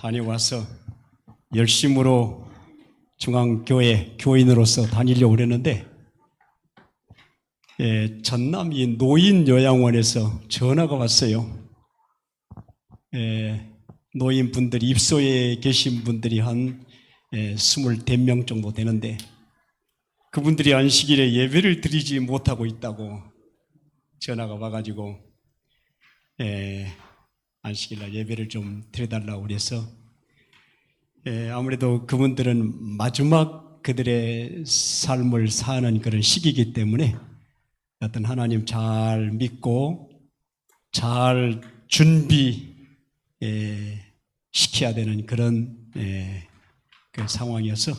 다녀와서 열심으로 중앙교회 교인으로서 다니려고 그랬는데 전남이 노인요양원에서 전화가 왔어요. 노인분들이 입소에 계신 분들이 한 20명 정도 되는데 그분들이 안식일에 예배를 드리지 못하고 있다고 전화가 와가지고 안식일날 예배를 좀 드려달라고 그래서 아무래도 그분들은 마지막 그들의 삶을 사는 그런 시기이기 때문에 어떤 하나님 잘 믿고 잘 준비 시켜야 되는 그런 그 상황이어서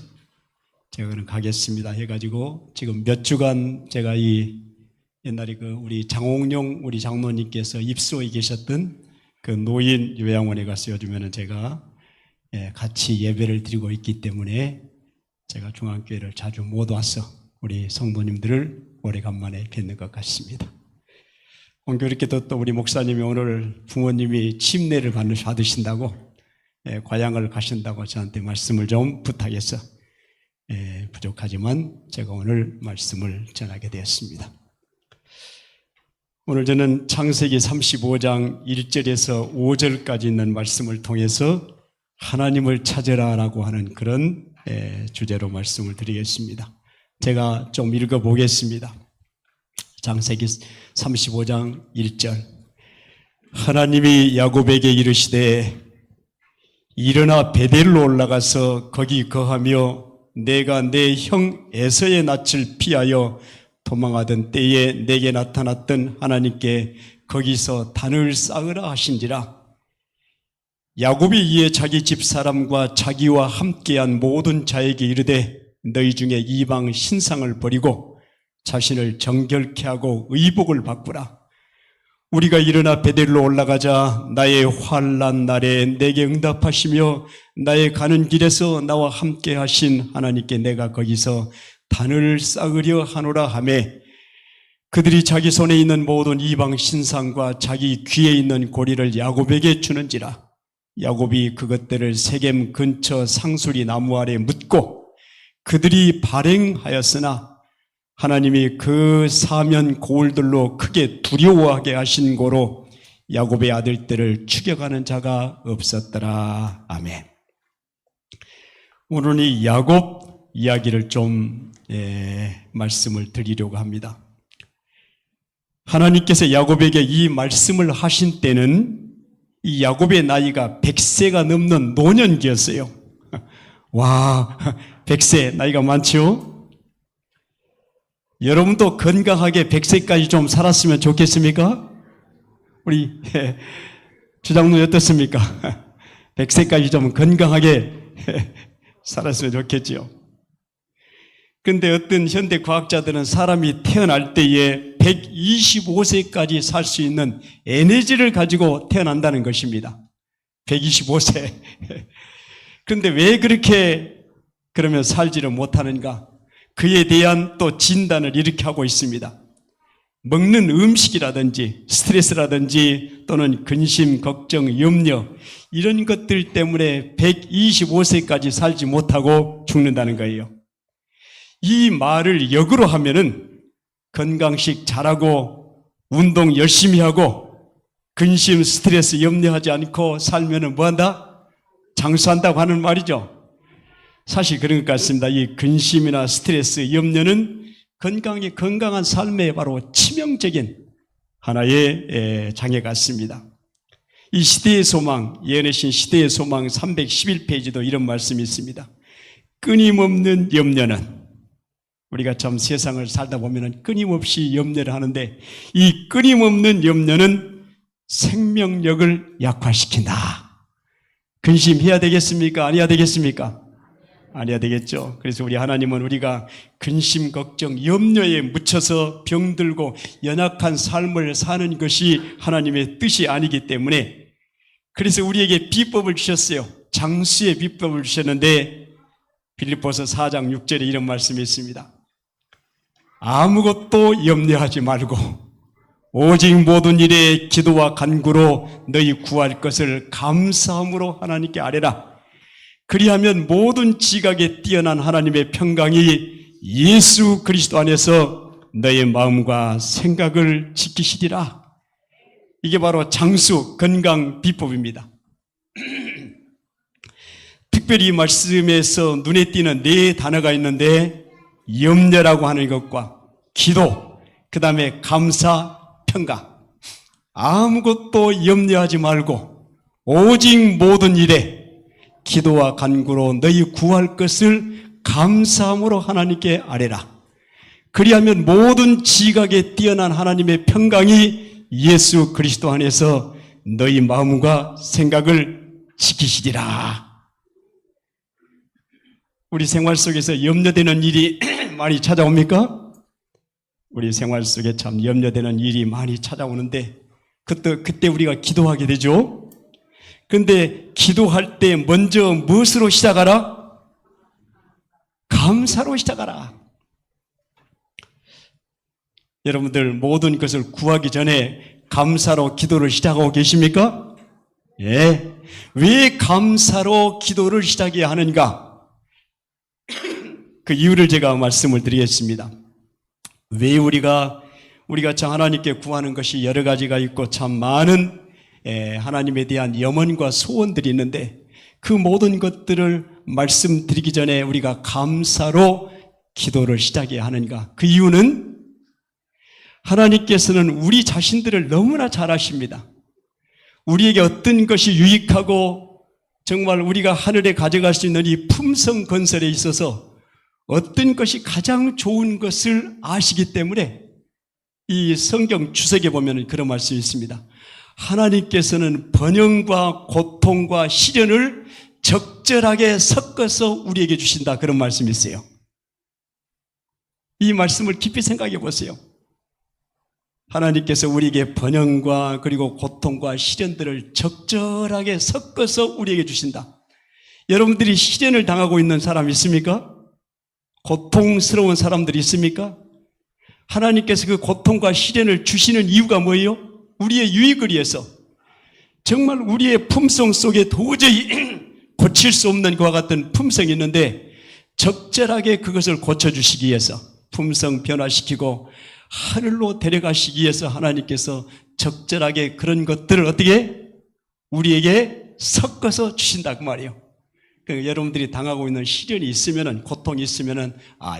제가 그럼 가겠습니다 해가지고 지금 몇 주간 제가 이 옛날에 그 우리 장홍용 우리 장로님께서 입소에 계셨던 그 노인 요양원에 가서 요즘에는 제가 같이 예배를 드리고 있기 때문에 제가 중앙교회를 자주 못 와서 우리 성도님들을 오래간만에 뵙는 것 같습니다. 공교롭게도 또 우리 목사님이 오늘 부모님이 침례를 받으신다고 과양을 가신다고 저한테 말씀을 좀 부탁해서 부족하지만 제가 오늘 말씀을 전하게 되었습니다. 오늘 저는 창세기 35장 1절에서 5절까지 있는 말씀을 통해서 하나님을 찾으라라고 하는 그런 주제로 말씀을 드리겠습니다. 제가 좀 읽어보겠습니다. 창세기 35장 1절 하나님이 야곱에게 이르시되 일어나 베델로 올라가서 거기 거하며 내가 내 형 에서의 낯을 피하여 도망하던 때에 내게 나타났던 하나님께 거기서 단을 쌓으라 하신지라. 야곱이 이에 자기 집사람과 자기와 함께한 모든 자에게 이르되 너희 중에 이방 신상을 버리고 자신을 정결케 하고 의복을 바꾸라. 우리가 일어나 베델로 올라가자 나의 환난 날에 내게 응답하시며 나의 가는 길에서 나와 함께 하신 하나님께 내가 거기서 단을 쌓으려 하노라 하매 그들이 자기 손에 있는 모든 이방 신상과 자기 귀에 있는 고리를 야곱에게 주는지라. 야곱이 그것들을 세겜 근처 상수리 나무 아래 묻고 그들이 발행하였으나 하나님이 그 사면 고울들로 크게 두려워하게 하신 고로 야곱의 아들들을 추격하는 자가 없었더라. 아멘. 오늘 이 야곱 이야기를 좀 말씀을 드리려고 합니다. 하나님께서 야곱에게 이 말씀을 하신 때는 이 야곱의 나이가 100세가 넘는 노년기였어요. 와, 100세 나이가 많죠? 여러분도 건강하게 100세까지 좀 살았으면 좋겠습니까? 우리 주장님 어떻습니까? 100세까지 좀 건강하게 살았으면 좋겠지요. 그런데 어떤 현대 과학자들은 사람이 태어날 때에 125세까지 살 수 있는 에너지를 가지고 태어난다는 것입니다. 125세. 그런데 왜 그렇게 그러면 살지를 못하는가? 그에 대한 또 진단을 이렇게 하고 있습니다. 먹는 음식이라든지 스트레스라든지 또는 근심, 걱정, 염려 이런 것들 때문에 125세까지 살지 못하고 죽는다는 거예요. 이 말을 역으로 하면은 건강식 잘하고 운동 열심히 하고 근심, 스트레스 염려하지 않고 살면은 뭐한다? 장수한다고 하는 말이죠. 사실 그런 것 같습니다. 이 근심이나 스트레스, 염려는 건강한 삶의 바로 치명적인 하나의 장애 같습니다. 이 시대의 소망, 예언의 신 시대의 소망 311페이지도 이런 말씀이 있습니다. 끊임없는 염려는 우리가 참 세상을 살다 보면 끊임없이 염려를 하는데 이 끊임없는 염려는 생명력을 약화시킨다. 근심해야 되겠습니까? 아니야 되겠습니까? 아니야 되겠죠. 그래서 우리 하나님은 우리가 근심, 걱정, 염려에 묻혀서 병들고 연약한 삶을 사는 것이 하나님의 뜻이 아니기 때문에 그래서 우리에게 비법을 주셨어요. 장수의 비법을 주셨는데 빌립보서 4장 6절에 이런 말씀이 있습니다. 아무것도 염려하지 말고 오직 모든 일에 기도와 간구로 너희 구할 것을 감사함으로 하나님께 아뢰라. 그리하면 모든 지각에 뛰어난 하나님의 평강이 예수 그리스도 안에서 너의 마음과 생각을 지키시리라. 이게 바로 장수 건강 비법입니다. 특별히 이 말씀에서 눈에 띄는 네 단어가 있는데 염려라고 하는 것과 기도, 그 다음에 감사, 평강. 아무것도 염려하지 말고 오직 모든 일에 기도와 간구로 너희 구할 것을 감사함으로 하나님께 아뢰라. 그리하면 모든 지각에 뛰어난 하나님의 평강이 예수 그리스도 안에서 너희 마음과 생각을 지키시리라. 우리 생활 속에서 염려되는 일이 많이 찾아옵니까? 우리 생활 속에 참 염려되는 일이 많이 찾아오는데 그때 우리가 기도하게 되죠. 그런데 기도할 때 먼저 무엇으로 시작하라? 감사로 시작하라. 여러분들 모든 것을 구하기 전에 감사로 기도를 시작하고 계십니까? 예. 왜 감사로 기도를 시작해야 하는가? 그 이유를 제가 말씀을 드리겠습니다. 왜 우리가 참 하나님께 구하는 것이 여러 가지가 있고 참 많은 하나님에 대한 염원과 소원들이 있는데 그 모든 것들을 말씀드리기 전에 우리가 감사로 기도를 시작해야 하는가? 그 이유는 하나님께서는 우리 자신들을 너무나 잘 아십니다. 우리에게 어떤 것이 유익하고 정말 우리가 하늘에 가져갈 수 있는 이 품성 건설에 있어서 어떤 것이 가장 좋은 것을 아시기 때문에 이 성경 주석에 보면 그런 말씀이 있습니다. 하나님께서는 번영과 고통과 시련을 적절하게 섞어서 우리에게 주신다. 그런 말씀이 있어요. 이 말씀을 깊이 생각해 보세요. 하나님께서 우리에게 번영과 그리고 고통과 시련들을 적절하게 섞어서 우리에게 주신다. 여러분들이 시련을 당하고 있는 사람 있습니까? 고통스러운 사람들이 있습니까? 하나님께서 그 고통과 시련을 주시는 이유가 뭐예요? 우리의 유익을 위해서. 정말 우리의 품성 속에 도저히 고칠 수 없는 그와 같은 품성이 있는데 적절하게 그것을 고쳐주시기 위해서 품성 변화시키고 하늘로 데려가시기 위해서 하나님께서 적절하게 그런 것들을 어떻게 우리에게 섞어서 주신다 그 말이에요. 그러니까 여러분들이 당하고 있는 시련이 있으면은 고통이 있으면은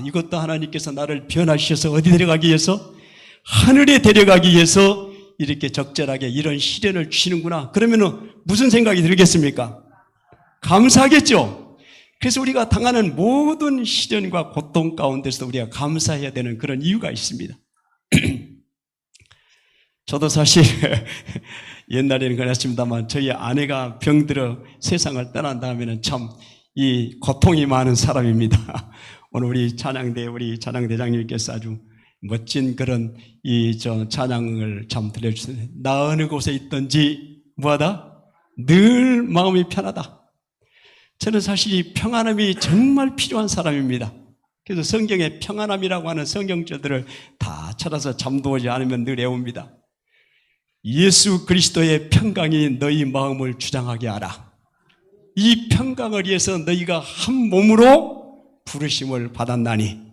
이것도 하나님께서 나를 변화시켜서 어디 데려가기 위해서 하늘에 데려가기 위해서 이렇게 적절하게 이런 시련을 주시는구나. 그러면은 무슨 생각이 들겠습니까? 감사하겠죠. 그래서 우리가 당하는 모든 시련과 고통 가운데서 우리가 감사해야 되는 그런 이유가 있습니다. 저도 사실 옛날에는 그랬습니다만 저희 아내가 병들어 세상을 떠난 다음에는 참 이 고통이 많은 사람입니다. 오늘 우리 찬양대장님께서 아주 멋진 그런 찬양을 참 들려주세요. 나 어느 곳에 있든지 뭐하다? 늘 마음이 편하다. 저는 사실 이 평안함이 정말 필요한 사람입니다. 그래서 성경에 평안함이라고 하는 성경절들을 다 찾아서 잠도 오지 않으면 늘 외웁니다. 예수 그리스도의 평강이 너희 마음을 주장하게 하라. 이 평강을 위해서 너희가 한 몸으로 부르심을 받았나니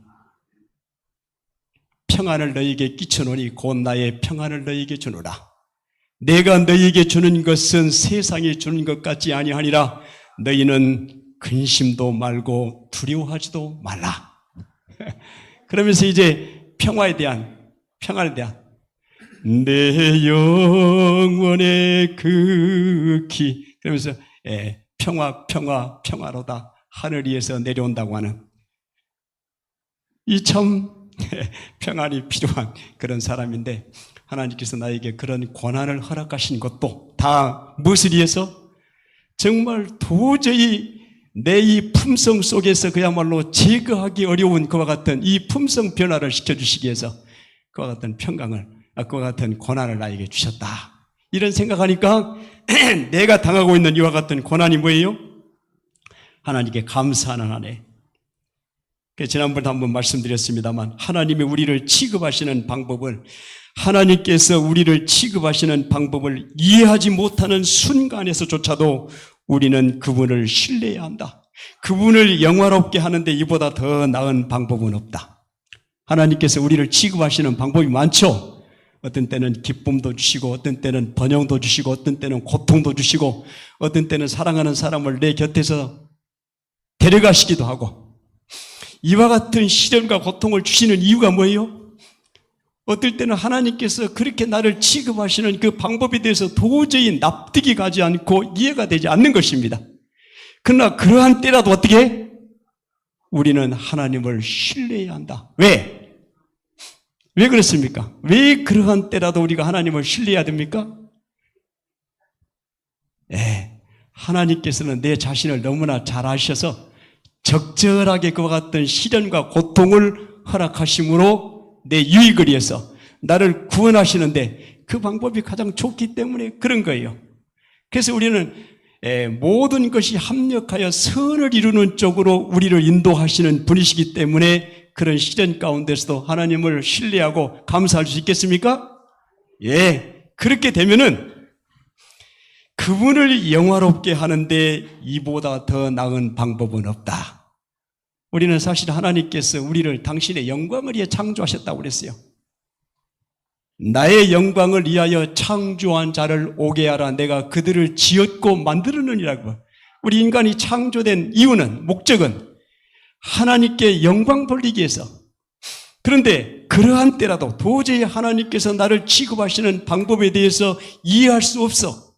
평안을 너희에게 끼쳐놓으니 곧 나의 평안을 너희에게 주노라. 내가 너희에게 주는 것은 세상이 주는 것 같지 아니하니라. 너희는 근심도 말고 두려워하지도 말라. 그러면서 이제 평안에 대한 내 영혼의 극히 그러면서 평화로다 하늘 위에서 내려온다고 하는 이 참 평안이 필요한 그런 사람인데 하나님께서 나에게 그런 고난을 허락하신 것도 다 무엇을 위해서 정말 도저히 내 이 품성 속에서 그야말로 제거하기 어려운 그와 같은 이 품성 변화를 시켜주시기 위해서 그와 같은 평강을 그와 같은 고난을 나에게 주셨다. 이런 생각하니까 내가 당하고 있는 이와 같은 고난이 뭐예요? 하나님께 감사하는 안에. 지난번에 한번 말씀드렸습니다만 하나님이 우리를 취급하시는 방법을 하나님께서 우리를 취급하시는 방법을 이해하지 못하는 순간에서조차도 우리는 그분을 신뢰해야 한다. 그분을 영화롭게 하는데 이보다 더 나은 방법은 없다. 하나님께서 우리를 취급하시는 방법이 많죠. 어떤 때는 기쁨도 주시고, 어떤 때는 번영도 주시고, 어떤 때는 고통도 주시고, 어떤 때는 사랑하는 사람을 내 곁에서 데려가시기도 하고, 이와 같은 시련과 고통을 주시는 이유가 뭐예요? 어떨 때는 하나님께서 그렇게 나를 취급하시는 그 방법에 대해서 도저히 납득이 가지 않고 이해가 되지 않는 것입니다. 그러나 그러한 때라도 어떻게 해? 우리는 하나님을 신뢰해야 한다. 왜? 왜 그렇습니까? 왜 그러한 때라도 우리가 하나님을 신뢰해야 됩니까? 하나님께서는 내 자신을 너무나 잘 아셔서 적절하게 그와 같은 시련과 고통을 허락하심으로 내 유익을 위해서 나를 구원하시는데 그 방법이 가장 좋기 때문에 그런 거예요. 그래서 우리는 모든 것이 합력하여 선을 이루는 쪽으로 우리를 인도하시는 분이시기 때문에 그런 시련 가운데서도 하나님을 신뢰하고 감사할 수 있겠습니까? 예, 그렇게 되면은 그분을 영화롭게 하는데 이보다 더 나은 방법은 없다. 우리는 사실 하나님께서 우리를 당신의 영광을 위해 창조하셨다고 그랬어요. 나의 영광을 위하여 창조한 자를 오게 하라. 내가 그들을 지었고 만들었느니라고. 우리 인간이 창조된 이유는, 목적은 하나님께 영광 돌리기 위해서. 그런데 그러한 때라도 도저히 하나님께서 나를 취급하시는 방법에 대해서 이해할 수 없어.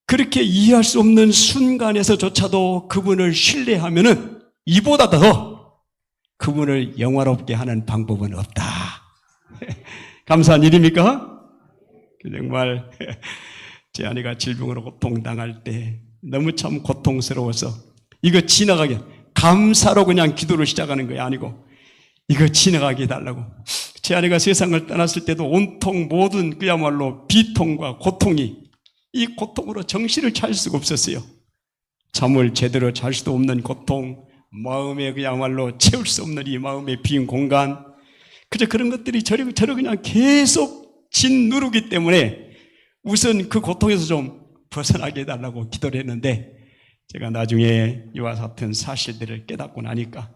그렇게 이해할 수 없는 순간에서조차도 그분을 신뢰하면은 이보다 더 그분을 영화롭게 하는 방법은 없다. 감사한 일입니까? 정말 제 아내가 질병으로 고통당할 때 너무 참 고통스러워서 이거 지나가게, 감사로 그냥 기도를 시작하는 게 아니고 이거 지나가게 해달라고. 제 아내가 세상을 떠났을 때도 온통 모든 그야말로 비통과 고통이, 이 고통으로 정신을 차릴 수가 없었어요. 잠을 제대로 잘 수도 없는 고통, 마음에 그야말로 채울 수 없는 이 마음의 빈 공간, 그저 그런 것들이 저를 그냥 계속 짓누르기 때문에 우선 그 고통에서 좀 벗어나게 해달라고 기도를 했는데, 제가 나중에 이와 같은 사실들을 깨닫고 나니까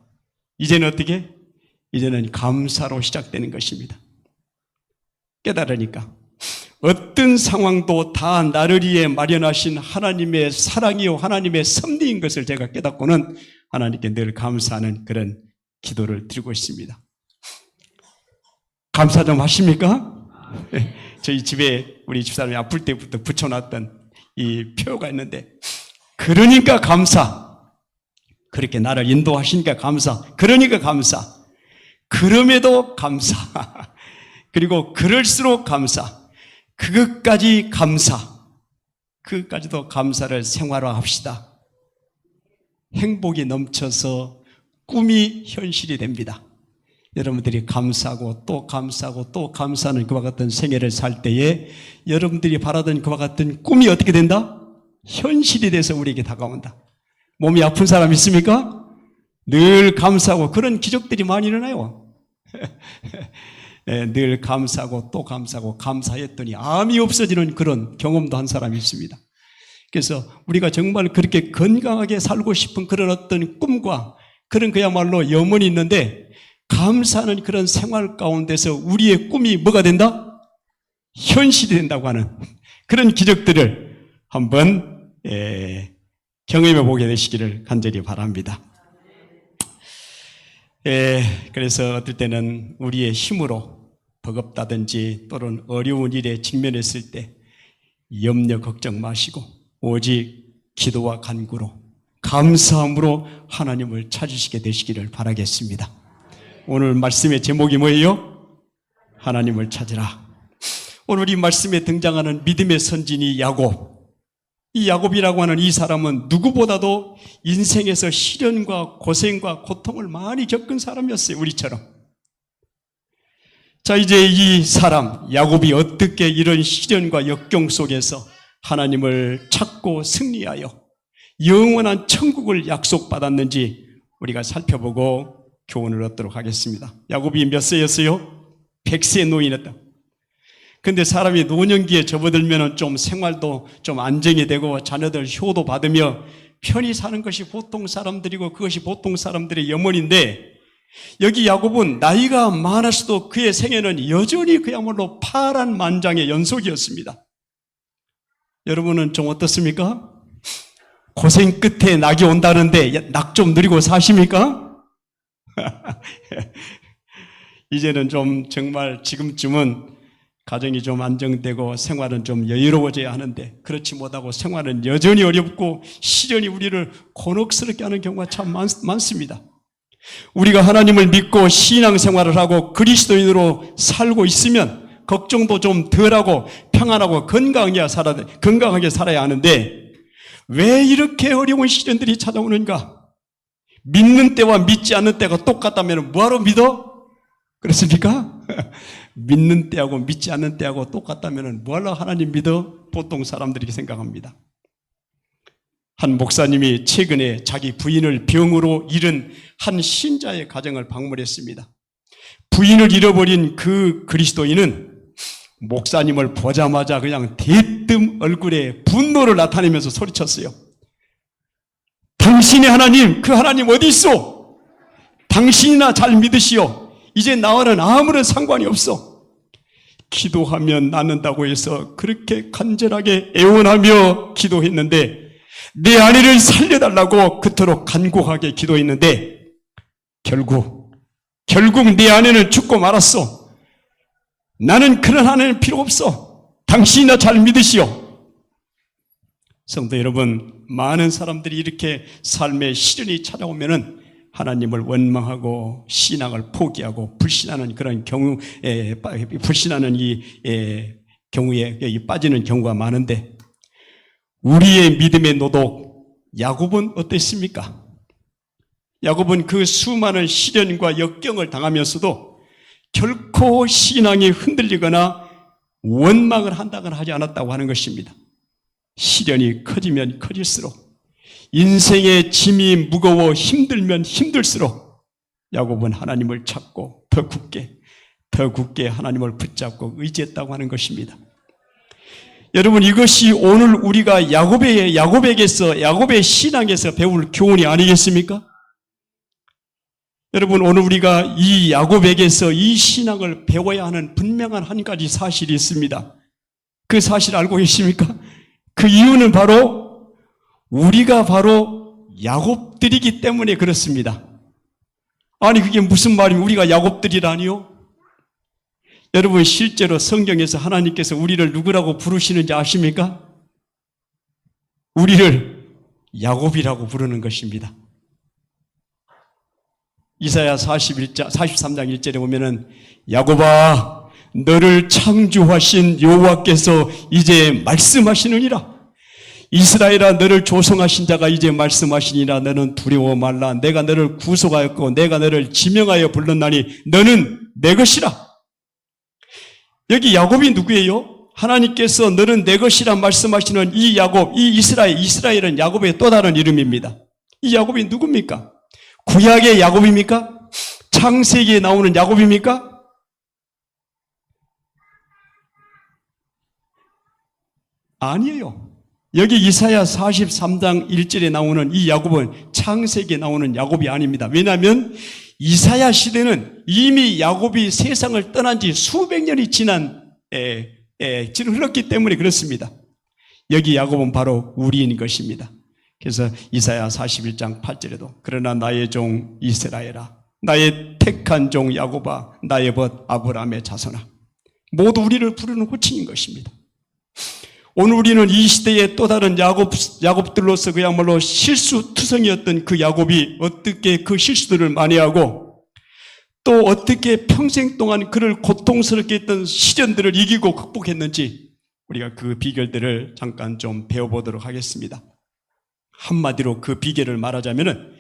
이제는 어떻게? 이제는 감사로 시작되는 것입니다. 깨달으니까 어떤 상황도 다 나를 위해 마련하신 하나님의 사랑이요 하나님의 섭리인 것을 제가 깨닫고는 하나님께 늘 감사하는 그런 기도를 드리고 있습니다. 감사 좀 하십니까? 저희 집에 우리 집사람이 아플 때부터 붙여놨던 이 표가 있는데, 그러니까 감사, 그렇게 나를 인도하시니까 감사, 그러니까 감사, 그럼에도 감사, 그리고 그럴수록 감사, 그것까지 감사, 그것까지도 감사를 생활화합시다. 행복이 넘쳐서 꿈이 현실이 됩니다. 여러분들이 감사하고 또 감사하고 또 감사하는 그와 같은 생애를 살 때에 여러분들이 바라던 그와 같은 꿈이 어떻게 된다? 현실이 돼서 우리에게 다가온다. 몸이 아픈 사람 있습니까? 늘 감사하고 그런 기적들이 많이 일어나요. 늘 감사하고 또 감사하고 감사했더니 암이 없어지는 그런 경험도 한 사람이 있습니다. 그래서 우리가 정말 그렇게 건강하게 살고 싶은 그런 어떤 꿈과 그런 그야말로 염원이 있는데, 감사하는 그런 생활 가운데서 우리의 꿈이 뭐가 된다? 현실이 된다고 하는 그런 기적들을 한번 경험해 보게 되시기를 간절히 바랍니다. 그래서 어떨 때는 우리의 힘으로 버겁다든지 또는 어려운 일에 직면했을 때 염려 걱정 마시고 오직 기도와 간구로 감사함으로 하나님을 찾으시게 되시기를 바라겠습니다. 오늘 말씀의 제목이 뭐예요? 하나님을 찾으라. 오늘 이 말씀에 등장하는 믿음의 선진이 야곱. 이 야곱이라고 하는 이 사람은 누구보다도 인생에서 시련과 고생과 고통을 많이 겪은 사람이었어요. 우리처럼. 자, 이제 이 사람 야곱이 어떻게 이런 시련과 역경 속에서 하나님을 찾고 승리하여 영원한 천국을 약속받았는지 우리가 살펴보고 교훈을 얻도록 하겠습니다. 야곱이 몇 세였어요? 100세 노인이었다. 근데 사람이 노년기에 접어들면 좀 생활도 좀 안정이 되고 자녀들 효도 받으며 편히 사는 것이 보통 사람들이고 그것이 보통 사람들의 염원인데, 여기 야곱은 나이가 많았어도 그의 생애는 여전히 그야말로 파란만장의 연속이었습니다. 여러분은 좀 어떻습니까? 고생 끝에 낙이 온다는데 낙 좀 누리고 사십니까? 이제는 좀 정말 지금쯤은 가정이 좀 안정되고 생활은 좀 여유로워져야 하는데, 그렇지 못하고 생활은 여전히 어렵고 시련이 우리를 곤혹스럽게 하는 경우가 참 많습니다. 우리가 하나님을 믿고 신앙생활을 하고 그리스도인으로 살고 있으면 걱정도 좀 덜하고 평안하고 건강하게 살아야 하는데, 왜 이렇게 어려운 시련들이 찾아오는가? 믿는 때와 믿지 않는 때가 똑같다면 뭐하러 믿어? 그렇습니까? 믿는 때하고 믿지 않는 때하고 똑같다면 뭐하러 하나님 믿어? 보통 사람들이 생각합니다. 한 목사님이 최근에 자기 부인을 병으로 잃은 한 신자의 가정을 방문했습니다. 부인을 잃어버린 그 그리스도인은 목사님을 보자마자 그냥 대뜸 얼굴에 분노를 나타내면서 소리쳤어요. 당신의 하나님, 그 하나님 어디 있어? 당신이나 잘 믿으시오. 이제 나와는 아무런 상관이 없어. 기도하면 낫는다고 해서 그렇게 간절하게 애원하며 기도했는데, 내 아내를 살려달라고 그토록 간곡하게 기도했는데 결국 내 아내는 죽고 말았어. 나는 그런 아내는 필요 없어. 당신이나 잘 믿으시오. 성도 여러분, 많은 사람들이 이렇게 삶의 시련이 찾아오면은 하나님을 원망하고 신앙을 포기하고 불신하는 그런 경우에 빠지는 경우가 많은데, 우리의 믿음의 노독 야곱은 어땠습니까? 야곱은 그 수많은 시련과 역경을 당하면서도 결코 신앙이 흔들리거나 원망을 한다거나 하지 않았다고 하는 것입니다. 시련이 커지면 커질수록, 인생의 짐이 무거워 힘들면 힘들수록 야곱은 하나님을 찾고 더 굳게 하나님을 붙잡고 의지했다고 하는 것입니다. 여러분, 이것이 오늘 우리가 야곱의 신앙에서 배울 교훈이 아니겠습니까? 여러분, 오늘 우리가 이 야곱에게서 이 신앙을 배워야 하는 분명한 한 가지 사실이 있습니다. 그 사실 알고 계십니까? 그 이유는 우리가 바로 야곱들이기 때문에 그렇습니다. 아니, 그게 무슨 말이면 우리가 야곱들이라니요? 여러분, 실제로 성경에서 하나님께서 우리를 누구라고 부르시는지 아십니까? 우리를 야곱이라고 부르는 것입니다. 이사야 43장 1절에 보면은, 야곱아, 너를 창조하신 여호와께서 이제 말씀하시느니라. 이스라엘아, 너를 조성하신 자가 이제 말씀하시니라. 너는 두려워 말라. 내가 너를 구속하였고 내가 너를 지명하여 불렀나니 너는 내 것이라. 여기 야곱이 누구예요? 하나님께서 너는 내 것이라 말씀하시는 이 야곱, 이 이스라엘은 야곱의 또 다른 이름입니다. 이 야곱이 누굽니까? 구약의 야곱입니까? 창세기에 나오는 야곱입니까? 아니에요. 여기 이사야 43장 1절에 나오는 이 야곱은 창세기에 나오는 야곱이 아닙니다. 왜냐하면 이사야 시대는 이미 야곱이 세상을 떠난 지 수백 년이 지금 흘렀기 때문에 그렇습니다. 여기 야곱은 바로 우리인 것입니다. 그래서 이사야 41장 8절에도, 그러나 나의 종 이스라엘아, 나의 택한 종 야곱아, 나의 벗 아브라함의 자손아, 모두 우리를 부르는 호칭인 것입니다. 오늘 우리는 이 시대의 또 다른 야곱들로서 그야말로 실수투성이었던 그 야곱이 어떻게 그 실수들을 만회하고 또 어떻게 평생 동안 그를 고통스럽게 했던 시련들을 이기고 극복했는지, 우리가 그 비결들을 잠깐 좀 배워보도록 하겠습니다. 한마디로 그 비결을 말하자면은,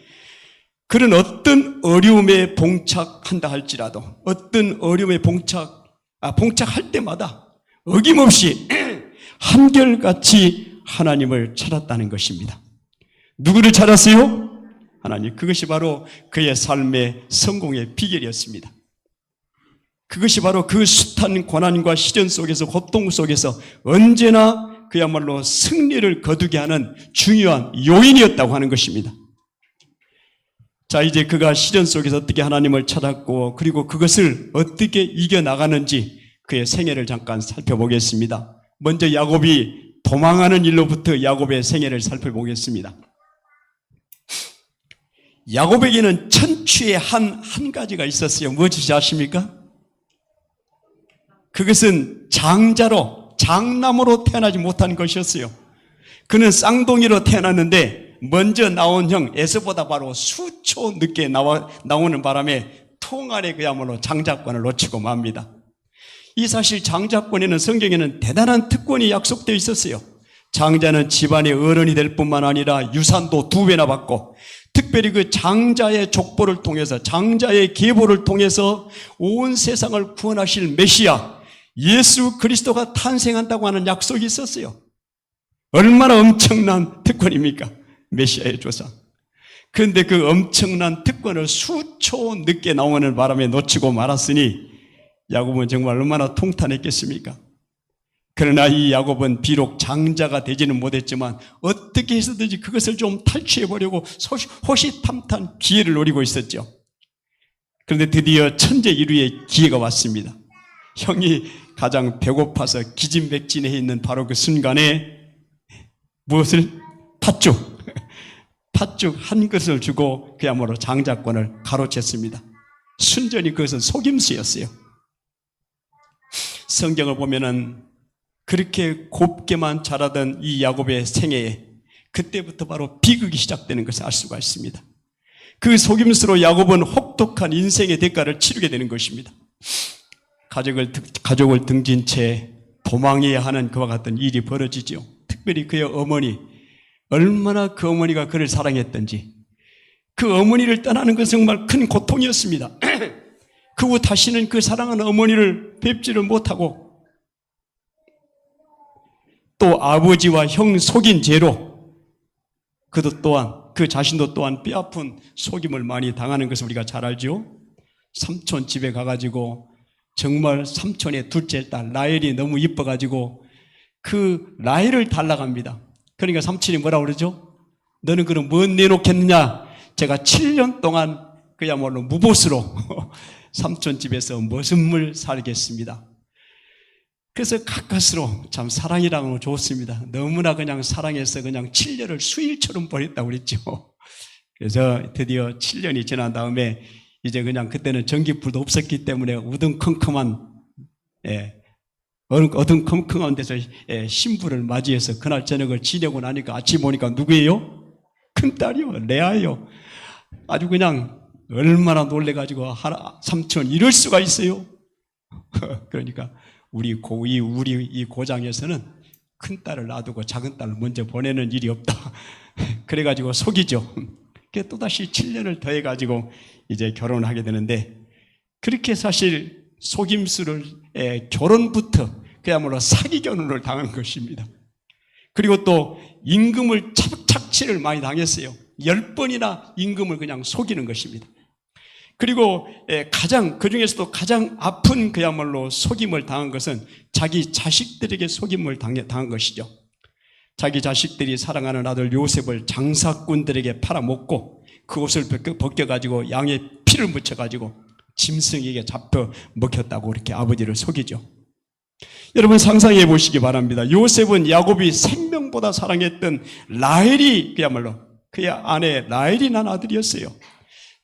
그런 어떤 어려움에 봉착한다 할지라도, 어떤 어려움에 봉착할 때마다 어김없이 한결같이 하나님을 찾았다는 것입니다. 누구를 찾았어요? 하나님. 그것이 바로 그의 삶의 성공의 비결이었습니다. 그것이 바로 그 숱한 고난과 시련 속에서, 고통 속에서 언제나 그야말로 승리를 거두게 하는 중요한 요인이었다고 하는 것입니다. 자, 이제 그가 시련 속에서 어떻게 하나님을 찾았고, 그리고 그것을 어떻게 이겨나가는지 그의 생애를 잠깐 살펴보겠습니다. 먼저 야곱이 도망하는 일로부터 야곱의 생애를 살펴보겠습니다. 야곱에게는 천추의 한 가지가 있었어요. 무엇인지 아십니까? 그것은 장남으로 태어나지 못한 것이었어요. 그는 쌍둥이로 태어났는데 먼저 나온 형 에서보다 바로 수초 늦게 나오는 바람에 통안에 그야말로 장자권을 놓치고 맙니다. 이 사실 장자권에는, 성경에는 대단한 특권이 약속되어 있었어요. 장자는 집안의 어른이 될 뿐만 아니라 유산도 2배나 받고, 특별히 그 장자의 족보를 통해서, 장자의 계보를 통해서 온 세상을 구원하실 메시아 예수 그리스도가 탄생한다고 하는 약속이 있었어요. 얼마나 엄청난 특권입니까? 메시아의 조상. 그런데 그 엄청난 특권을 수초 늦게 나오는 바람에 놓치고 말았으니 야곱은 정말 얼마나 통탄했겠습니까? 그러나 이 야곱은 비록 장자가 되지는 못했지만 어떻게 해서든지 그것을 좀 탈취해보려고 호시탐탐 기회를 노리고 있었죠. 그런데 드디어 천재 일루의 기회가 왔습니다. 형이 가장 배고파서 기진맥진해 있는 바로 그 순간에 무엇을? 팥죽 한 것을 주고 그야말로 장자권을 가로챘습니다. 순전히 그것은 속임수였어요. 성경을 보면은 그렇게 곱게만 자라던 이 야곱의 생애에 그때부터 바로 비극이 시작되는 것을 알 수가 있습니다. 그 속임수로 야곱은 혹독한 인생의 대가를 치르게 되는 것입니다. 가족을 등진 채 도망해야 하는 그와 같은 일이 벌어지죠. 특별히 그의 어머니, 얼마나 그 어머니가 그를 사랑했던지, 그 어머니를 떠나는 것은 정말 큰 고통이었습니다. 그 후 다시는 그 사랑하는 어머니를 뵙지를 못하고, 또 아버지와 형 속인 죄로 그 자신도 또한 뼈아픈 속임을 많이 당하는 것을 우리가 잘 알죠. 삼촌 집에 가가지고 정말 삼촌의 둘째 딸 라헬이 너무 이뻐가지고 그 라헬을 달라갑니다. 그러니까 삼촌이 뭐라고 그러죠? 너는 그럼 뭐 내놓겠느냐? 제가 7년 동안 그야말로 무보수로 삼촌 집에서 머슴을 살겠습니다. 그래서 가까스로 참 사랑이라는 건 좋습니다. 너무나 그냥 사랑해서 그냥 7년을 수일처럼 보냈다고 그랬죠. 그래서 드디어 7년이 지난 다음에 이제 그냥 그때는 전기불도 없었기 때문에 어두컴컴한 데서 신부를 맞이해서 그날 저녁을 지내고 나니까 아침 보니까 누구예요? 큰딸이요. 레아예요. 아주 그냥 얼마나 놀래가지고 삼촌 이럴 수가 있어요. 그러니까 우리 이 고장에서는 큰 딸을 놔두고 작은 딸을 먼저 보내는 일이 없다. 그래가지고 속이죠. 또다시 7년을 더해가지고 이제 결혼을 하게 되는데, 그렇게 사실 속임수를 결혼부터 그야말로 사기 결혼을 당한 것입니다. 그리고 또 임금을 착취를 많이 당했어요. 10번이나 임금을 그냥 속이는 것입니다. 그리고 그중에서도 가장 아픈 그야말로 속임을 당한 것은 자기 자식들에게 속임을 당한 것이죠. 자기 자식들이 사랑하는 아들 요셉을 장사꾼들에게 팔아먹고 그 옷을 벗겨가지고 양의 피를 묻혀가지고 짐승에게 잡혀 먹혔다고 이렇게 아버지를 속이죠. 여러분 상상해 보시기 바랍니다. 요셉은 야곱이 생명보다 사랑했던 라헬이 그야말로 그의 아내 라헬이 난 아들이었어요.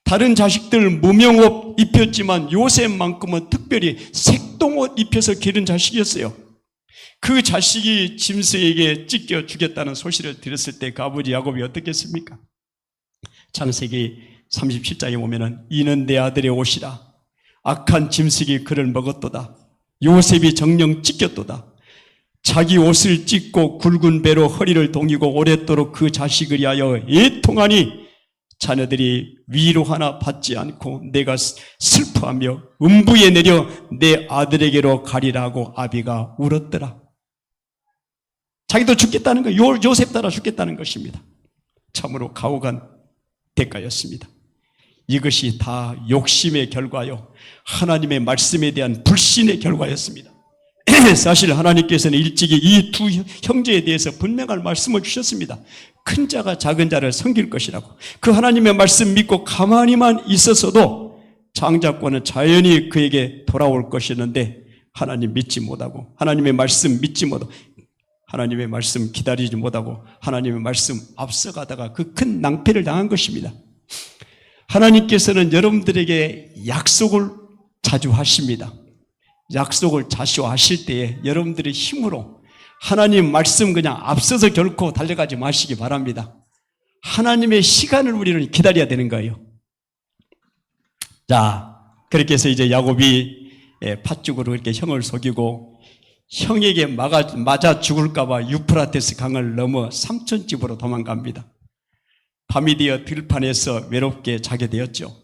다른 자식들 무명옷 입혔지만 요셉만큼은 특별히 색동옷 입혀서 기른 자식이었어요. 그 자식이 짐승에게 찢겨 죽였다는 소식을 들었을 때 그 아버지 야곱이 어떻겠습니까? 창세기 37장에 보면은 이는 내 아들의 옷이라 악한 짐승이 그를 먹었도다. 요셉이 정령 찢겼도다. 자기 옷을 찢고 굵은 배로 허리를 동이고 오랫도록 그 자식을 위하여 애통하니 자녀들이 위로 하나 받지 않고 내가 슬퍼하며 음부에 내려 내 아들에게로 가리라고 아비가 울었더라. 자기도 죽겠다는 거예요. 요셉 따라 죽겠다는 것입니다. 참으로 가혹한 대가였습니다. 이것이 다 욕심의 결과요, 하나님의 말씀에 대한 불신의 결과였습니다. 사실 하나님께서는 일찍이 이 두 형제에 대해서 분명한 말씀을 주셨습니다. 큰 자가 작은 자를 섬길 것이라고. 그 하나님의 말씀 믿고 가만히만 있었어도 장자권은 자연히 그에게 돌아올 것이었는데, 하나님 믿지 못하고, 하나님의 말씀 믿지 못하고, 하나님의 말씀 기다리지 못하고, 하나님의 말씀 앞서가다가 그 큰 낭패를 당한 것입니다. 하나님께서는 여러분들에게 약속을 자주 하십니다. 약속을 자주 하실 때에 여러분들의 힘으로 하나님 말씀 그냥 앞서서 결코 달려가지 마시기 바랍니다. 하나님의 시간을 우리는 기다려야 되는 거예요. 자, 그렇게 해서 이제 야곱이 팥죽으로 이렇게 형을 속이고 형에게 맞아 죽을까봐 유프라테스 강을 넘어 삼촌 집으로 도망갑니다. 밤이 되어 들판에서 외롭게 자게 되었죠.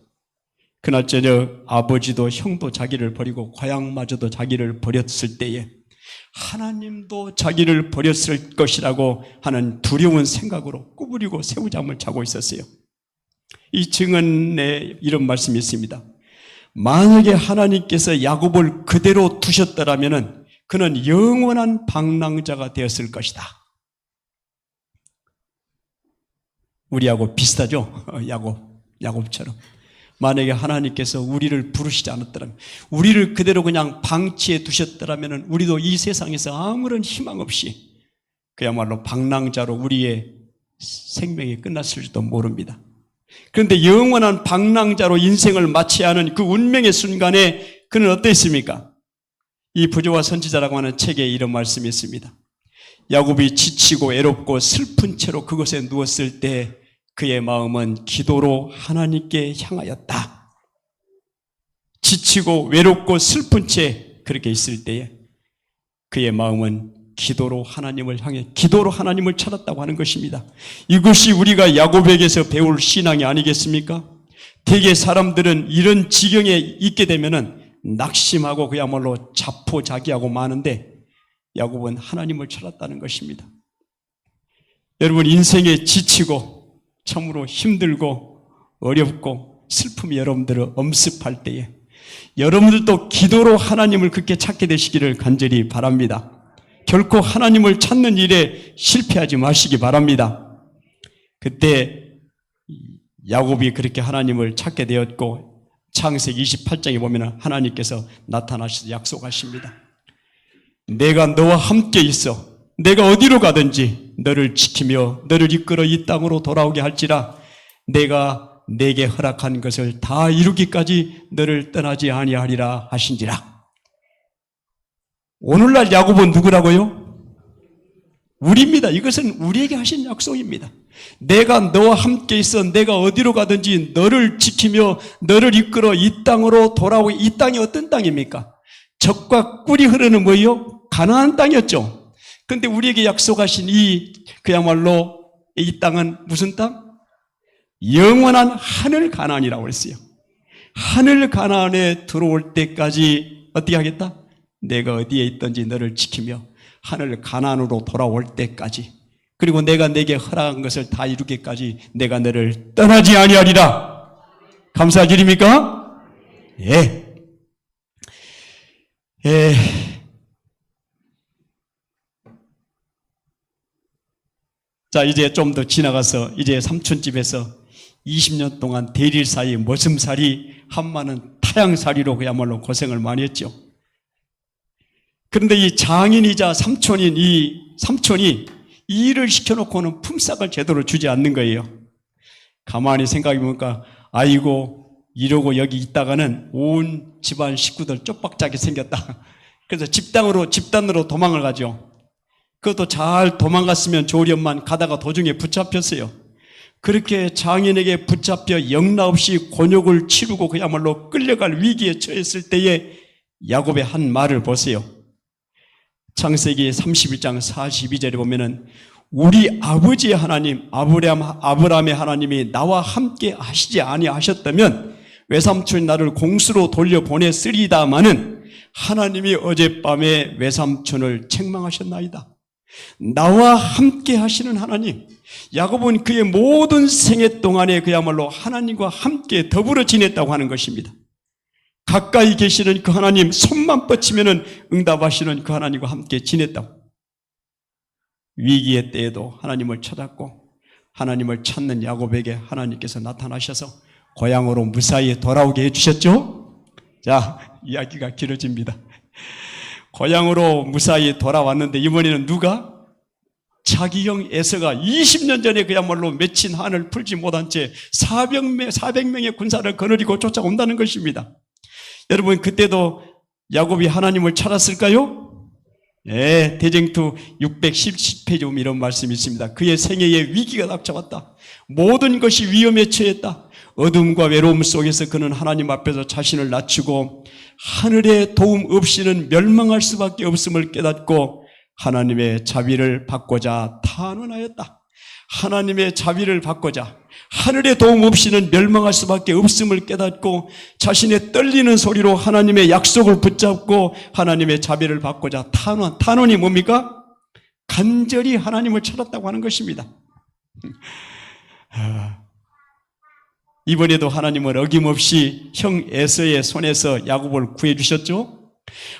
그날 저녁 아버지도 형도 자기를 버리고 고향마저도 자기를 버렸을 때에 하나님도 자기를 버렸을 것이라고 하는 두려운 생각으로 구부리고 새우잠을 자고 있었어요. 이 증언에 이런 말씀이 있습니다. 만약에 하나님께서 야곱을 그대로 두셨더라면 그는 영원한 방랑자가 되었을 것이다. 우리하고 비슷하죠? 야곱처럼. 만약에 하나님께서 우리를 부르시지 않았더라면, 우리를 그대로 그냥 방치해 두셨더라면 우리도 이 세상에서 아무런 희망 없이 그야말로 방랑자로 우리의 생명이 끝났을지도 모릅니다. 그런데 영원한 방랑자로 인생을 마쳐야 하는 그 운명의 순간에 그는 어땠습니까? 이 부조와 선지자라고 하는 책에 이런 말씀이 있습니다. 야곱이 지치고 외롭고 슬픈 채로 그곳에 누웠을 때 그의 마음은 기도로 하나님께 향하였다. 지치고 외롭고 슬픈 채 그렇게 있을 때에 그의 마음은 기도로 하나님을 향해 기도로 하나님을 찾았다고 하는 것입니다. 이것이 우리가 야곱에게서 배울 신앙이 아니겠습니까? 대개 사람들은 이런 지경에 있게 되면은 낙심하고 그야말로 자포자기하고 마는데, 야곱은 하나님을 찾았다는 것입니다. 여러분, 인생에 지치고 참으로 힘들고 어렵고 슬픔이 여러분들을 엄습할 때에 여러분들도 기도로 하나님을 그렇게 찾게 되시기를 간절히 바랍니다. 결코 하나님을 찾는 일에 실패하지 마시기 바랍니다. 그때 야곱이 그렇게 하나님을 찾게 되었고, 창세기 28장에 보면 하나님께서 나타나셔서 약속하십니다. 내가 너와 함께 있어. 내가 어디로 가든지 너를 지키며 너를 이끌어 이 땅으로 돌아오게 할지라. 내가 내게 허락한 것을 다 이루기까지 너를 떠나지 아니하리라 하신지라. 오늘날 야곱은 누구라고요? 우리입니다. 이것은 우리에게 하신 약속입니다. 내가 너와 함께 있어. 내가 어디로 가든지 너를 지키며 너를 이끌어 이 땅으로 돌아오게. 이 땅이 어떤 땅입니까? 젖과 꿀이 흐르는 뭐예요? 가나안 땅이었죠. 그런데 우리에게 약속하신 그야말로 이 땅은 무슨 땅? 영원한 하늘 가나안이라고 했어요. 하늘 가나안에 들어올 때까지 어떻게 하겠다? 내가 어디에 있든지 너를 지키며 하늘 가나안으로 돌아올 때까지, 그리고 내가 내게 허락한 것을 다 이루기까지 내가 너를 떠나지 아니하리라. 감사할 일입니까? 예. 자, 이제 좀 더 지나가서 이제 삼촌집에서 20년 동안 대릴사이, 머슴살이, 한마는 타양살이로 그야말로 고생을 많이 했죠. 그런데 이 장인이자 삼촌인 이 삼촌이 이 일을 시켜놓고는 품삯을 제대로 주지 않는 거예요. 가만히 생각해보니까 아이고 이러고 여기 있다가는 온 집안 식구들 쪽박자게 생겼다. 그래서 집단으로 도망을 가죠. 그것도 잘 도망갔으면 좋으련만 가다가 도중에 붙잡혔어요. 그렇게 장인에게 붙잡혀 영락 없이 곤욕을 치르고 그야말로 끌려갈 위기에 처했을 때에 야곱의 한 말을 보세요. 창세기 31장 42절에 보면은 우리 아버지의 하나님 아브라함의 하나님이 나와 함께 하시지 아니하셨다면 외삼촌이 나를 공수로 돌려보냈으리다마는 하나님이 어젯밤에 외삼촌을 책망하셨나이다. 나와 함께 하시는 하나님, 야곱은 그의 모든 생애 동안에 그야말로 하나님과 함께 더불어 지냈다고 하는 것입니다. 가까이 계시는 그 하나님, 손만 뻗치면 응답하시는 그 하나님과 함께 지냈다고. 위기의 때에도 하나님을 찾았고 하나님을 찾는 야곱에게 하나님께서 나타나셔서 고향으로 무사히 돌아오게 해주셨죠? 자, 이야기가 길어집니다. 고향으로 무사히 돌아왔는데 이번에는 누가? 자기 형 에서가 20년 전에 그야말로 맺힌 한을 풀지 못한 채 400명의 군사를 거느리고 쫓아온다는 것입니다. 여러분, 그때도 야곱이 하나님을 찾았을까요? 네, 대쟁투 610페이지 보면 이런 말씀이 있습니다. 그의 생애에 위기가 닥쳐왔다. 모든 것이 위험에 처했다. 어둠과 외로움 속에서 그는 하나님 앞에서 자신을 낮추고 하늘의 도움 없이는 멸망할 수밖에 없음을 깨닫고 하나님의 자비를 받고자 탄원하였다. 하나님의 자비를 받고자 하늘의 도움 없이는 멸망할 수밖에 없음을 깨닫고 자신의 떨리는 소리로 하나님의 약속을 붙잡고 하나님의 자비를 받고자 탄원이 뭡니까? 간절히 하나님을 찾았다고 하는 것입니다. 이번에도 하나님은 어김없이 형 에서의 손에서 야곱을 구해주셨죠.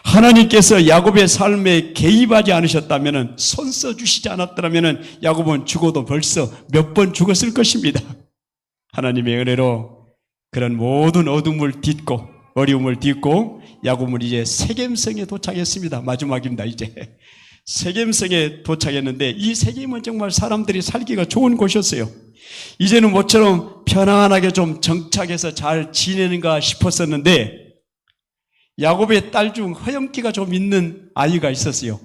하나님께서 야곱의 삶에 개입하지 않으셨다면, 손 써주시지 않았더라면 야곱은 죽어도 벌써 몇 번 죽었을 것입니다. 하나님의 은혜로 그런 모든 어둠을 딛고 어려움을 딛고 야곱은 이제 세겜성에 도착했습니다. 마지막입니다. 이제 세겜성에 도착했는데 이 세겜은 정말 사람들이 살기가 좋은 곳이었어요. 이제는 모처럼 편안하게 좀 정착해서 잘 지내는가 싶었었는데 야곱의 딸 중 허영기가 좀 있는 아이가 있었어요.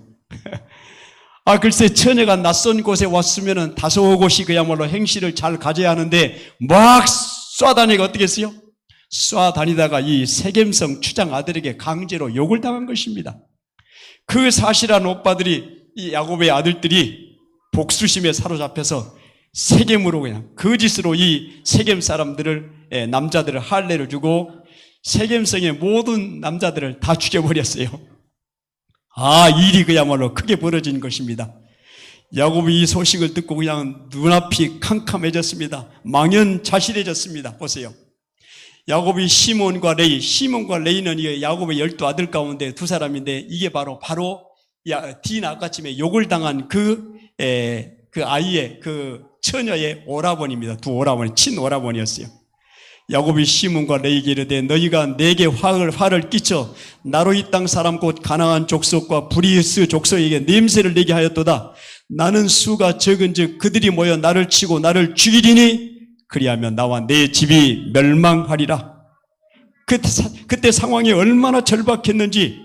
글쎄, 처녀가 낯선 곳에 왔으면 다소 곳이 그야말로 행실을 잘 가져야 하는데 막 쏴다니가 어떻게 했어요? 쏴다니다가 이 세겜성 추장 아들에게 강제로 욕을 당한 것입니다. 그 사실한 오빠들이, 이 야곱의 아들들이 복수심에 사로잡혀서 세겜으로 그냥 거짓으로 이 세겜 사람들을, 남자들을 할례를 주고 세겜성의 모든 남자들을 다 죽여버렸어요. 일이 그야말로 크게 벌어진 것입니다. 야곱이 이 소식을 듣고 그냥 눈앞이 캄캄해졌습니다. 망연자실해졌습니다. 보세요. 야곱이 시몬과 레이는 이 야곱의 12아들 가운데 두 사람인데 이게 바로 디나 아까쯤에 욕을 당한 그 아이의 그 처녀의 오라버니입니다. 두 오라버니, 친오라버니였어요. 야곱이 시몬과 레이에게 이르되 너희가 내게 화를 끼쳐 나로 이 땅 사람 곧 가나안 족속과 브리스 족속에게 냄새를 내게 하였도다. 나는 수가 적은즉 그들이 모여 나를 치고 나를 죽이리니 그리하면 나와 내 집이 멸망하리라. 그때 상황이 얼마나 절박했는지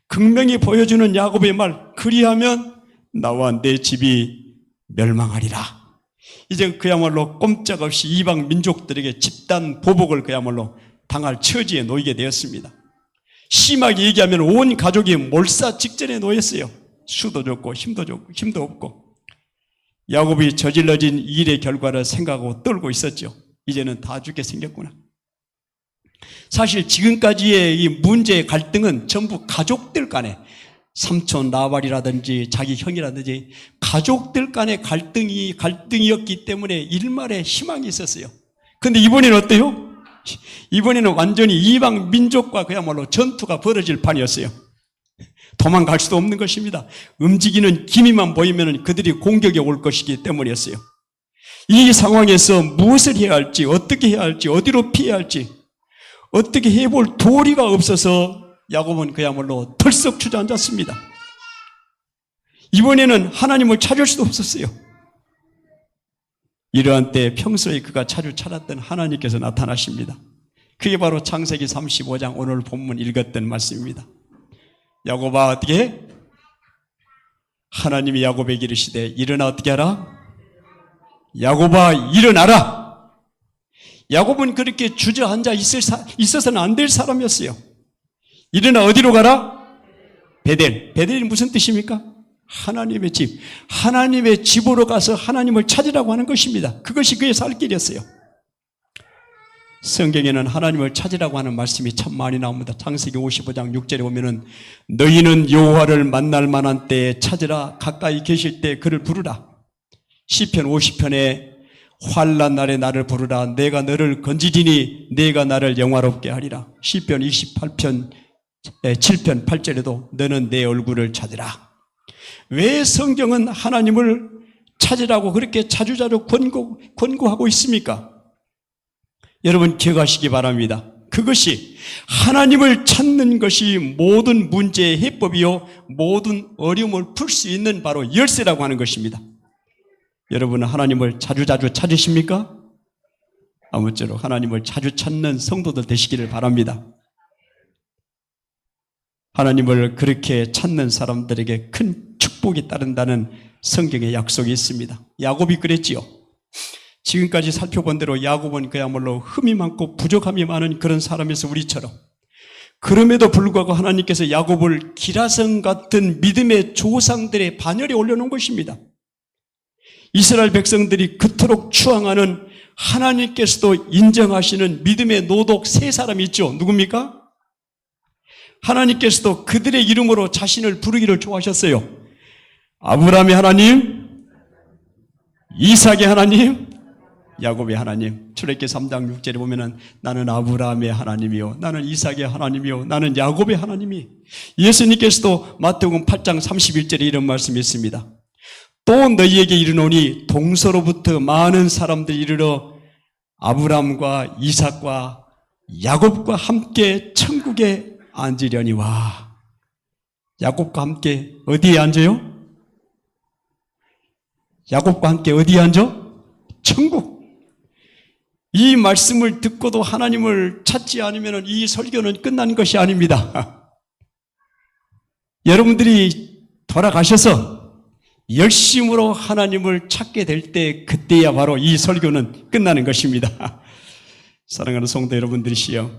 극명히 보여주는 야곱의 말, 그리하면 나와 내 집이 멸망하리라. 이제 그야말로 꼼짝없이 이방 민족들에게 집단 보복을 그야말로 당할 처지에 놓이게 되었습니다. 심하게 얘기하면 온 가족이 몰사 직전에 놓였어요. 수도 좋고 힘도 없고. 야곱이 저질러진 일의 결과를 생각하고 떨고 있었죠. 이제는 다 죽게 생겼구나. 사실 지금까지의 이 문제의 갈등은 전부 가족들 간에, 삼촌 라발이라든지 자기 형이라든지 가족들 간의 갈등이었기 때문에 일말의 희망이 있었어요. 그런데 이번에는 어때요? 이번에는 완전히 이방 민족과 그야말로 전투가 벌어질 판이었어요. 도망갈 수도 없는 것입니다. 움직이는 기미만 보이면 그들이 공격에 올 것이기 때문이었어요. 이 상황에서 무엇을 해야 할지, 어떻게 해야 할지, 어디로 피해야 할지, 어떻게 해볼 도리가 없어서 야곱은 그야말로 털썩 주저앉았습니다. 이번에는 하나님을 찾을 수도 없었어요. 이러한 때 평소에 그가 자주 찾았던 하나님께서 나타나십니다. 그게 바로 창세기 35장 오늘 본문 읽었던 말씀입니다. 야곱아, 어떻게 해? 하나님이 야곱에게 이르시되 일어나 어떻게 하라? 야곱아, 일어나라. 야곱은 그렇게 주저앉아 있어서는 안 될 사람이었어요. 일어나 어디로 가라? 베델이 무슨 뜻입니까? 하나님의 집. 하나님의 집으로 가서 하나님을 찾으라고 하는 것입니다. 그것이 그의 살 길이었어요. 성경에는 하나님을 찾으라고 하는 말씀이 참 많이 나옵니다. 창세기 55장 6절에 보면은 너희는 여호와를 만날 만한 때에 찾으라, 가까이 계실 때 그를 부르라. 시편 50편에 환난 날에 나를 부르라. 내가 너를 건지리니 내가 나를 영화롭게 하리라. 시편 28편 7편 8절에도 너는 내 얼굴을 찾으라. 왜 성경은 하나님을 찾으라고 그렇게 자주자주 권고하고 있습니까? 여러분 기억하시기 바랍니다. 그것이 하나님을 찾는 것이 모든 문제의 해법이요 모든 어려움을 풀 수 있는 바로 열쇠라고 하는 것입니다. 여러분은 하나님을 자주자주 찾으십니까? 아무쪼록 하나님을 자주 찾는 성도들 되시기를 바랍니다. 하나님을 그렇게 찾는 사람들에게 큰 축복이 따른다는 성경의 약속이 있습니다. 야곱이 그랬지요. 지금까지 살펴본 대로 야곱은 그야말로 흠이 많고 부족함이 많은 그런 사람에서 우리처럼, 그럼에도 불구하고 하나님께서 야곱을 기라성 같은 믿음의 조상들의 반열에 올려놓은 것입니다. 이스라엘 백성들이 그토록 추앙하는 하나님께서도 인정하시는 믿음의 노독 세 사람이 있죠. 누굽니까? 하나님께서도 그들의 이름으로 자신을 부르기를 좋아하셨어요. 아브라함의 하나님, 이삭의 하나님, 야곱의 하나님. 출애굽기 3장 6절에 보면은 나는 아브라함의 하나님이요 나는 이삭의 하나님이요 나는 야곱의 하나님이. 예수님께서도 마태복음 8장 31절에 이런 말씀이 있습니다. 또 너희에게 이르노니 동서로부터 많은 사람들이 이르러 아브라함과 이삭과 야곱과 함께 천국에 앉으려니와. 야곱과 함께 어디에 앉아요? 야곱과 함께 어디에 앉아? 천국. 이 말씀을 듣고도 하나님을 찾지 않으면 이 설교는 끝난 것이 아닙니다. 여러분들이 돌아가셔서 열심으로 하나님을 찾게 될 때 그때야 바로 이 설교는 끝나는 것입니다. 사랑하는 성도 여러분들이시여,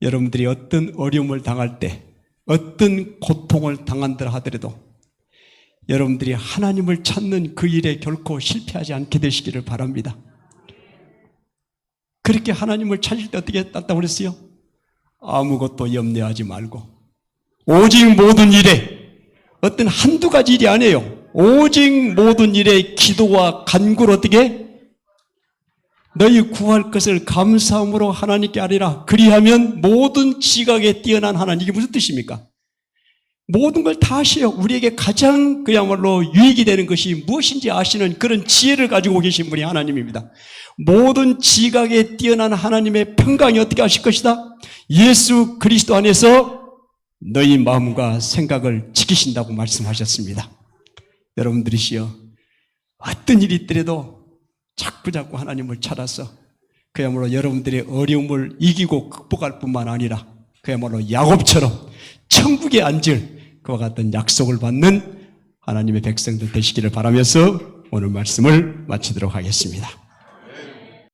여러분들이 어떤 어려움을 당할 때, 어떤 고통을 당한다 하더라도 여러분들이 하나님을 찾는 그 일에 결코 실패하지 않게 되시기를 바랍니다. 그렇게 하나님을 찾을 때 어떻게 했다고 그랬어요? 아무것도 염려하지 말고 오직 모든 일에, 어떤 한두 가지 일이 아니에요. 오직 모든 일에 기도와 간구를 어떻게? 너희 구할 것을 감사함으로 하나님께 아뢰라. 그리하면 모든 지각에 뛰어난 하나님. 이게 무슨 뜻입니까? 모든 걸 다 아셔요. 우리에게 가장 그야말로 유익이 되는 것이 무엇인지 아시는 그런 지혜를 가지고 계신 분이 하나님입니다. 모든 지각에 뛰어난 하나님의 평강이 어떻게 하실 것이다? 예수 그리스도 안에서 너희 마음과 생각을 지키신다고 말씀하셨습니다. 여러분들이시여, 어떤 일이 있더라도 자꾸자꾸 하나님을 찾아서 그야말로 여러분들의 어려움을 이기고 극복할 뿐만 아니라 그야말로 야곱처럼 천국에 앉을 그와 같은 약속을 받는 하나님의 백성들 되시기를 바라면서 오늘 말씀을 마치도록 하겠습니다.